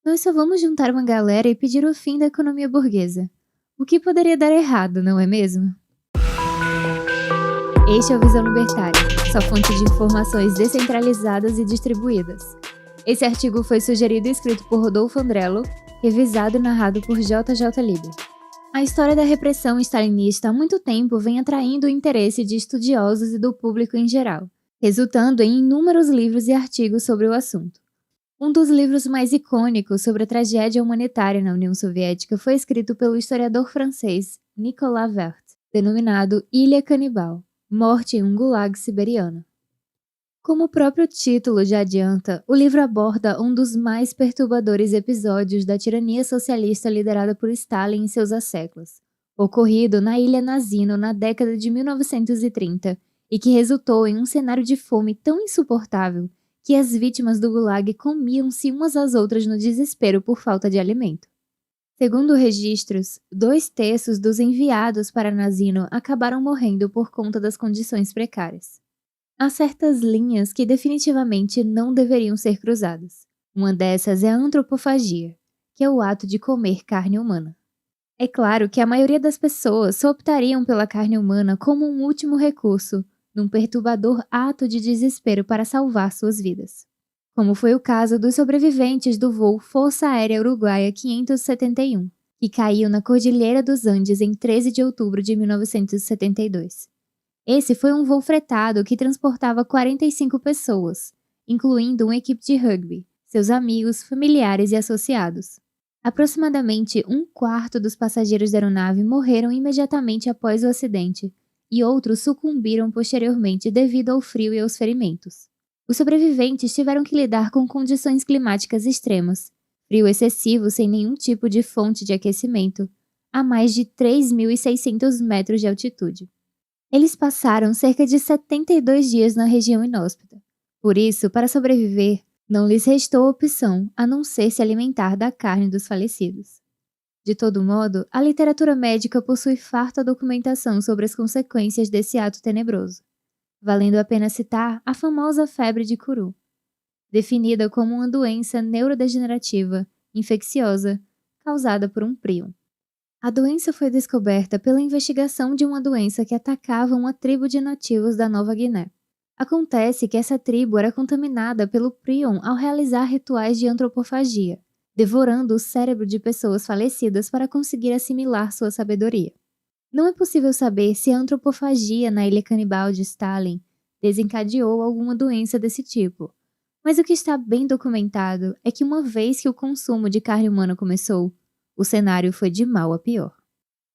Nós só vamos juntar uma galera e pedir o fim da economia burguesa. O que poderia dar errado, não é mesmo? Este é o Visão Libertária, sua fonte de informações descentralizadas e distribuídas. Esse artigo foi sugerido e escrito por Rodolfo Andrello, revisado e narrado por JJ Liber. A história da repressão stalinista há muito tempo vem atraindo o interesse de estudiosos e do público em geral, resultando em inúmeros livros e artigos sobre o assunto. Um dos livros mais icônicos sobre a tragédia humanitária na União Soviética foi escrito pelo historiador francês Nicolas Vert, denominado Ilha Canibal, Morte em um Gulag Siberiano. Como o próprio título já adianta, o livro aborda um dos mais perturbadores episódios da tirania socialista liderada por Stalin em seus asséculos, ocorrido na Ilha Nazino na década de 1930 e que resultou em um cenário de fome tão insuportável que as vítimas do Gulag comiam-se umas às outras no desespero por falta de alimento. Segundo registros, 2/3 dos enviados para Nazino acabaram morrendo por conta das condições precárias. Há certas linhas que definitivamente não deveriam ser cruzadas. Uma dessas é a antropofagia, que é o ato de comer carne humana. É claro que a maioria das pessoas só optariam pela carne humana como um último recurso, num perturbador ato de desespero para salvar suas vidas. Como foi o caso dos sobreviventes do voo Força Aérea Uruguaia 571, que caiu na Cordilheira dos Andes em 13 de outubro de 1972. Esse foi um voo fretado que transportava 45 pessoas, incluindo uma equipe de rugby, seus amigos, familiares e associados. Aproximadamente 1/4 dos passageiros da aeronave morreram imediatamente após o acidente, e outros sucumbiram posteriormente devido ao frio e aos ferimentos. Os sobreviventes tiveram que lidar com condições climáticas extremas, frio excessivo sem nenhum tipo de fonte de aquecimento, a mais de 3.600 metros de altitude. Eles passaram cerca de 72 dias na região inóspita. Por isso, para sobreviver, não lhes restou opção a não ser se alimentar da carne dos falecidos. De todo modo, a literatura médica possui farta documentação sobre as consequências desse ato tenebroso, valendo a pena citar a famosa febre de Kuru, definida como uma doença neurodegenerativa, infecciosa, causada por um prion. A doença foi descoberta pela investigação de uma doença que atacava uma tribo de nativos da Nova Guiné. Acontece que essa tribo era contaminada pelo prion ao realizar rituais de antropofagia, devorando o cérebro de pessoas falecidas para conseguir assimilar sua sabedoria. Não é possível saber se a antropofagia na Ilha Canibal de Stalin desencadeou alguma doença desse tipo, mas o que está bem documentado é que uma vez que o consumo de carne humana começou, o cenário foi de mal a pior.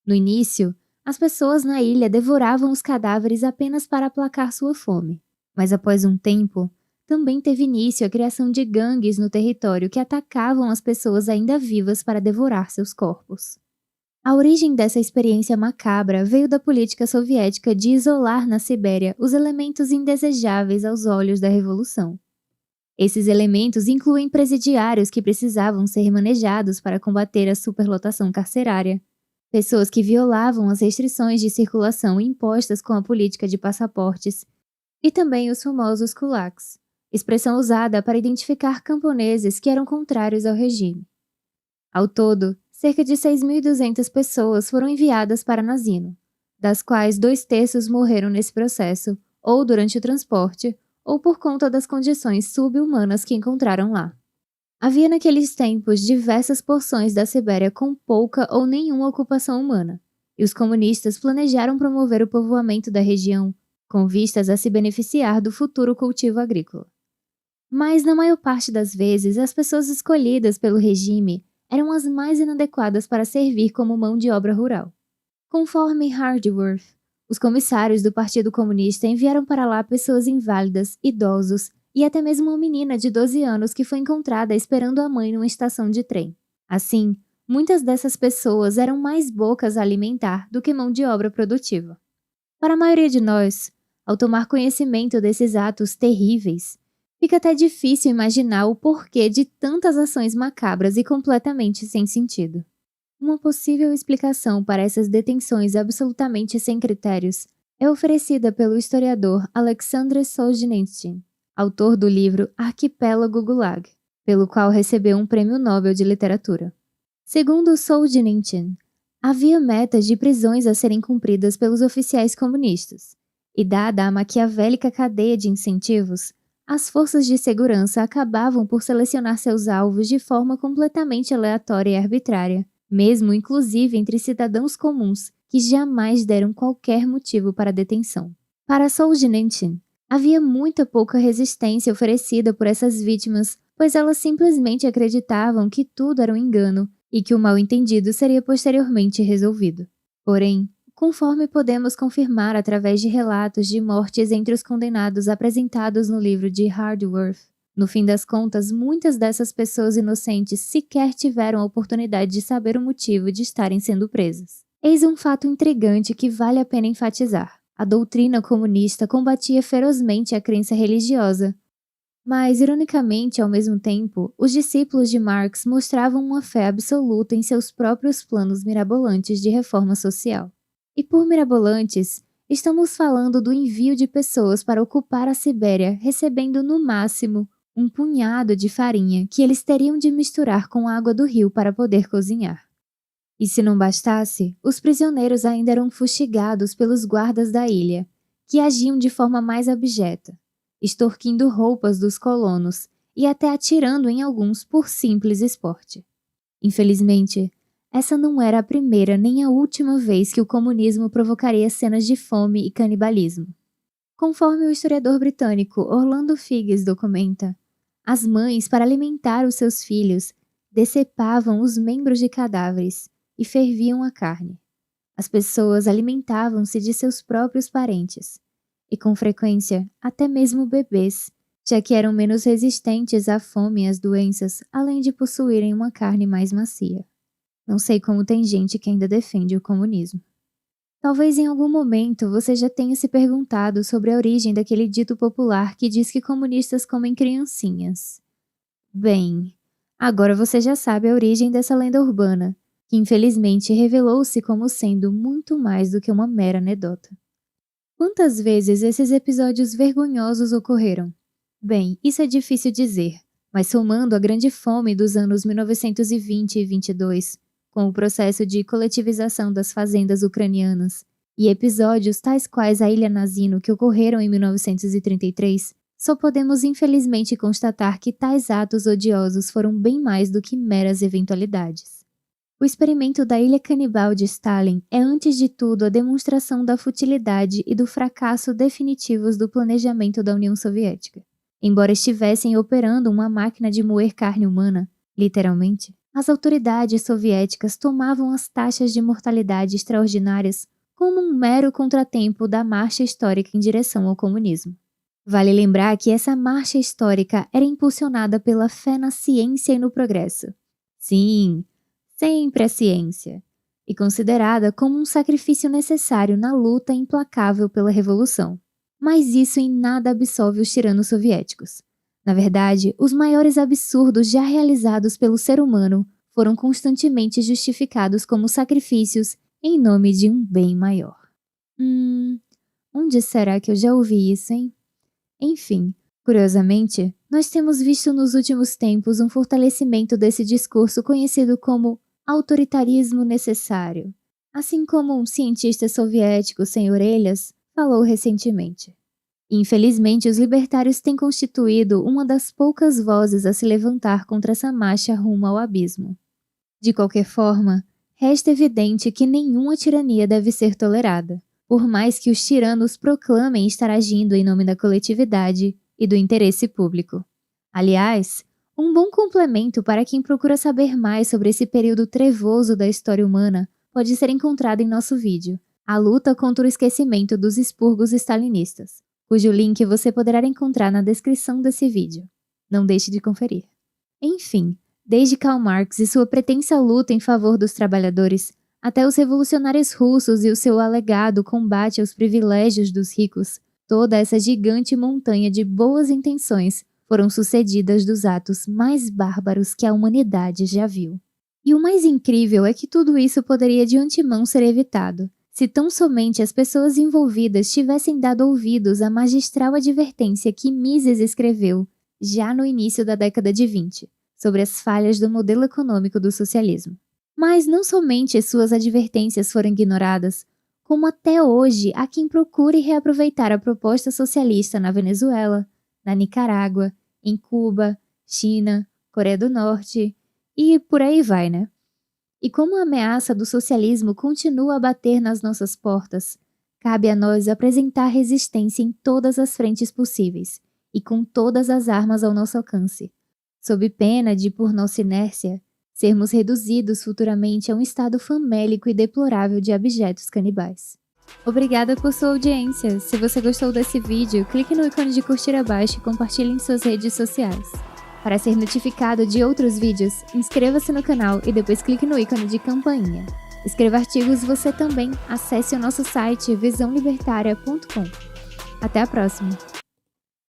No início, as pessoas na ilha devoravam os cadáveres apenas para aplacar sua fome, mas após um tempo, também teve início a criação de gangues no território que atacavam as pessoas ainda vivas para devorar seus corpos. A origem dessa experiência macabra veio da política soviética de isolar na Sibéria os elementos indesejáveis aos olhos da revolução. Esses elementos incluem presidiários que precisavam ser manejados para combater a superlotação carcerária, pessoas que violavam as restrições de circulação impostas com a política de passaportes, e também os famosos kulaks, expressão usada para identificar camponeses que eram contrários ao regime. Ao todo, cerca de 6.200 pessoas foram enviadas para Nazino, das quais 2/3 morreram nesse processo, ou durante o transporte, ou por conta das condições sub-humanas que encontraram lá. Havia naqueles tempos diversas porções da Sibéria com pouca ou nenhuma ocupação humana, e os comunistas planejaram promover o povoamento da região, com vistas a se beneficiar do futuro cultivo agrícola. Mas, na maior parte das vezes, as pessoas escolhidas pelo regime eram as mais inadequadas para servir como mão de obra rural. Conforme Hardworth, os comissários do Partido Comunista enviaram para lá pessoas inválidas, idosos e até mesmo uma menina de 12 anos que foi encontrada esperando a mãe numa estação de trem. Assim, muitas dessas pessoas eram mais bocas a alimentar do que mão de obra produtiva. Para a maioria de nós, ao tomar conhecimento desses atos terríveis, fica até difícil imaginar o porquê de tantas ações macabras e completamente sem sentido. Uma possível explicação para essas detenções absolutamente sem critérios é oferecida pelo historiador Alexandre Solzhenitsyn, autor do livro Arquipélago Gulag, pelo qual recebeu um prêmio Nobel de Literatura. Segundo Solzhenitsyn, havia metas de prisões a serem cumpridas pelos oficiais comunistas, e dada a maquiavélica cadeia de incentivos, as forças de segurança acabavam por selecionar seus alvos de forma completamente aleatória e arbitrária, mesmo inclusive entre cidadãos comuns que jamais deram qualquer motivo para a detenção. Para Solzhenitsyn, havia muita pouca resistência oferecida por essas vítimas, pois elas simplesmente acreditavam que tudo era um engano e que o mal-entendido seria posteriormente resolvido. Porém, conforme podemos confirmar através de relatos de mortes entre os condenados apresentados no livro de Hardworth, no fim das contas, muitas dessas pessoas inocentes sequer tiveram a oportunidade de saber o motivo de estarem sendo presas. Eis um fato intrigante que vale a pena enfatizar. A doutrina comunista combatia ferozmente a crença religiosa, mas, ironicamente, ao mesmo tempo, os discípulos de Marx mostravam uma fé absoluta em seus próprios planos mirabolantes de reforma social. E por mirabolantes, estamos falando do envio de pessoas para ocupar a Sibéria, recebendo no máximo um punhado de farinha que eles teriam de misturar com a água do rio para poder cozinhar. E se não bastasse, os prisioneiros ainda eram fustigados pelos guardas da ilha, que agiam de forma mais abjeta, extorquindo roupas dos colonos e até atirando em alguns por simples esporte. Infelizmente, essa não era a primeira nem a última vez que o comunismo provocaria cenas de fome e canibalismo. Conforme o historiador britânico Orlando Figes documenta, as mães, para alimentar os seus filhos, decepavam os membros de cadáveres e ferviam a carne. As pessoas alimentavam-se de seus próprios parentes, e com frequência até mesmo bebês, já que eram menos resistentes à fome e às doenças, além de possuírem uma carne mais macia. Não sei como tem gente que ainda defende o comunismo. Talvez em algum momento você já tenha se perguntado sobre a origem daquele dito popular que diz que comunistas comem criancinhas. Bem, agora você já sabe a origem dessa lenda urbana, que infelizmente revelou-se como sendo muito mais do que uma mera anedota. Quantas vezes esses episódios vergonhosos ocorreram? Bem, isso é difícil dizer, mas somando a grande fome dos anos 1920 e 22, com o processo de coletivização das fazendas ucranianas, e episódios tais quais a Ilha Nazino que ocorreram em 1933, só podemos infelizmente constatar que tais atos odiosos foram bem mais do que meras eventualidades. O experimento da Ilha Canibal de Stalin é antes de tudo a demonstração da futilidade e do fracasso definitivos do planejamento da União Soviética. Embora estivessem operando uma máquina de moer carne humana, literalmente, as autoridades soviéticas tomavam as taxas de mortalidade extraordinárias como um mero contratempo da marcha histórica em direção ao comunismo. Vale lembrar que essa marcha histórica era impulsionada pela fé na ciência e no progresso. Sim, sempre a ciência, e considerada como um sacrifício necessário na luta implacável pela revolução. Mas isso em nada absolve os tiranos soviéticos. Na verdade, os maiores absurdos já realizados pelo ser humano foram constantemente justificados como sacrifícios em nome de um bem maior. Onde será que eu já ouvi isso, hein? Enfim, curiosamente, nós temos visto nos últimos tempos um fortalecimento desse discurso conhecido como autoritarismo necessário, assim como um cientista soviético sem orelhas falou recentemente. Infelizmente, os libertários têm constituído uma das poucas vozes a se levantar contra essa marcha rumo ao abismo. De qualquer forma, resta evidente que nenhuma tirania deve ser tolerada, por mais que os tiranos proclamem estar agindo em nome da coletividade e do interesse público. Aliás, um bom complemento para quem procura saber mais sobre esse período trevoso da história humana pode ser encontrado em nosso vídeo, A Luta contra o Esquecimento dos Expurgos Stalinistas, cujo link você poderá encontrar na descrição desse vídeo. Não deixe de conferir. Enfim, desde Karl Marx e sua pretensa luta em favor dos trabalhadores, até os revolucionários russos e o seu alegado combate aos privilégios dos ricos, toda essa gigante montanha de boas intenções foram sucedidas dos atos mais bárbaros que a humanidade já viu. E o mais incrível é que tudo isso poderia de antemão ser evitado, se tão somente as pessoas envolvidas tivessem dado ouvidos à magistral advertência que Mises escreveu já no início da década de 20, sobre as falhas do modelo econômico do socialismo. Mas não somente suas advertências foram ignoradas, como até hoje há quem procure reaproveitar a proposta socialista na Venezuela, na Nicarágua, em Cuba, China, Coreia do Norte e por aí vai, né? E como a ameaça do socialismo continua a bater nas nossas portas, cabe a nós apresentar resistência em todas as frentes possíveis e com todas as armas ao nosso alcance, sob pena de, por nossa inércia, sermos reduzidos futuramente a um estado famélico e deplorável de abjetos canibais. Obrigada por sua audiência. Se você gostou desse vídeo, clique no ícone de curtir abaixo e compartilhe em suas redes sociais. Para ser notificado de outros vídeos, inscreva-se no canal e depois clique no ícone de campainha. Escreva artigos você também. Acesse o nosso site visãolibertaria.com. Até a próxima!